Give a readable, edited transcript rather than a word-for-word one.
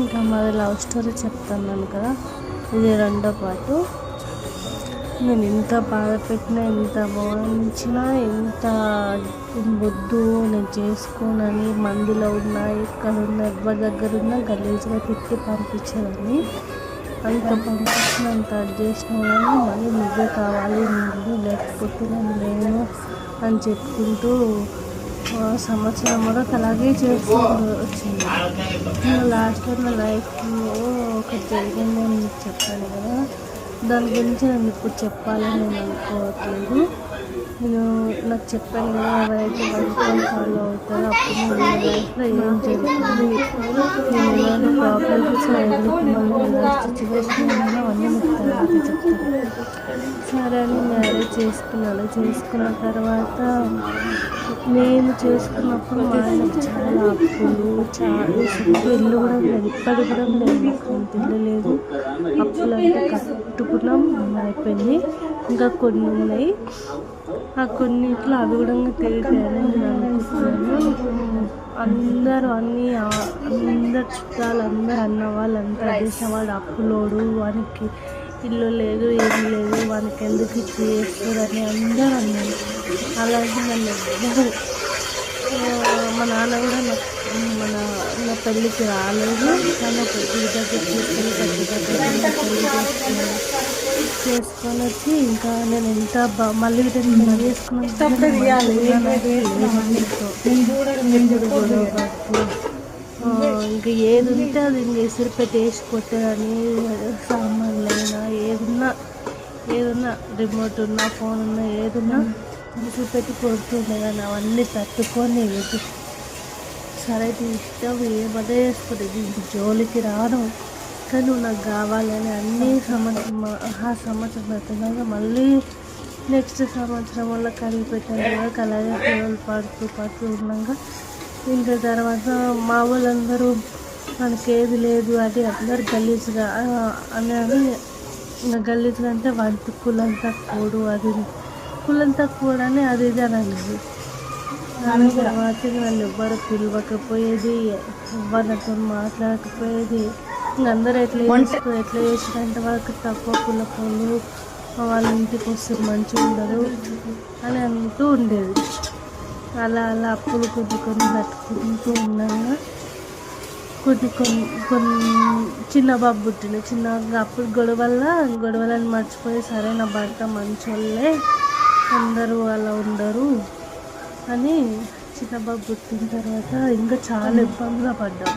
ఇంకా మాది love story చెప్తున్నాను కదా, ఇది రెండో పాటు. నేను ఎంత బాధ పెట్టినా, ఎంత భావించినా, ఎంత వద్దు నేను చేసుకోనని మందిలో ఉన్నా, ఎక్కడున్నా, ఎవరి దగ్గర ఉన్నా గలీజ్గా తిట్టి పంపించేదాన్ని. అంత పంపించిన అంత చేసిన కానీ మళ్ళీ నువ్వే కావాలి, నువ్వు లేకపోతే నేను లేను అని చెప్పుకుంటూ సంవత్సరం వరకు అలాగే చేస్తూ వచ్చింది. లాస్ట్లో నా లైఫ్లో ఒకటి జరిగిందని మీకు చెప్పాను కదా, దాని గురించి నేను ఇప్పుడు చెప్పాలని నేను అనుకోవట్లేదు. నేను నాకు చెప్పాను కదా, ఎవరైతే మంచిగా ఫాలో అవుతారో అప్పుడు నేను లైఫ్లో ఏం జరుగుతుంది, నేను ఎలాంటి ప్రాబ్లమ్స్ ఎందుకు మళ్ళీ ఎలాంటి సిచ్యువేషన్ అవన్నీ మీకు తర్వాత చెప్తాను. సరే అని మ్యారేజ్ చేసుకున్నాను. చేసుకున్న తర్వాత నేను చేసుకున్నప్పుడు మా ఆయనకు చాలా అప్పులు, చాలా ఇల్లు కూడా లేదు, ఇప్పటికి కూడా లేదు, నాకు ఇల్లు లేదు. అప్పులు అంటే కట్టుకున్నాం, అయిపోయింది. ఇంకా కొన్ని ఉన్నాయి, ఆ కొన్నింటిలో అవి కూడా తీరుతాయని నేను అనుకుంటున్నాను. అందరూ అందరు చుట్టాలు, అందరు అన్న వాళ్ళంతా చేసిన వాడు అప్పులోడు, వానికి ఇల్లు లేదు, ఏం లేదు, వానికి ఎందుకు ఇచ్చి చేస్తారని అందరూ అన్నారు. అలాగే నన్ను ఎవ్వరు, మా నాన్న కూడా నా పెళ్ళికి రాలేదు. కానీ ఒక పెళ్లి దగ్గర చేసుకొని వచ్చి ఇంకా నేను ఎంత మళ్ళీ ఇంకా ఏది ఉంటే అది ఎసురు పెట్టేసి కొట్టేదని, సామాన్లైనా ఏదున్నా రిమోట్ ఉన్నా, ఫోన్ ఉన్నా, ఏదున్నా విసురు పెట్టి కొడుతుండే. కానీ అవన్నీ తట్టుకొని సరే ఇష్టం ఏమదే వేసుకుంటే దీనికి జోలికి రాను, కానీ నువ్వు నాకు కావాలని అన్ని ఆ సంవత్సరం అవుతున్నాక మళ్ళీ నెక్స్ట్ సంవత్సరం వల్ల కలిగి పెట్టాను. అలాగే పిల్లలు పడుతూ ఉన్నాక ఇంకా తర్వాత మా వాళ్ళందరూ మనకి ఏది లేదు అది అందరు గలీజ్గా అని ఇంకా గలీజ్గా అంటే వంటి కులం తక్కువడు, అది కులం తక్కువడు అని అది ఇది అని అనేది. దాని తర్వాత నన్ను ఎవ్వరు పిలవకపోయేది, ఎవరితో మాట్లాడకపోయేది. ఇంక అందరూ ఎట్లా చేసినంత వరకు తక్కువ కులపోళ్ళు వాళ్ళ ఇంటికి వస్తే మంచిగా ఉండదు అని అంటూ ఉండేది. అలా అప్పులు కొన్ని కట్టుకుంటూ ఉన్నాగా కొన్ని చిన్న బాబు పుట్టింది. అప్పుడు గొడవలను మర్చిపోయి సరే నా భర్త మంచోళ్ళే, అందరూ అలా ఉండరు అని చిన్న బాబు పుట్టిన తర్వాత ఇంకా చాలా ఇబ్బందులు పడ్డాం.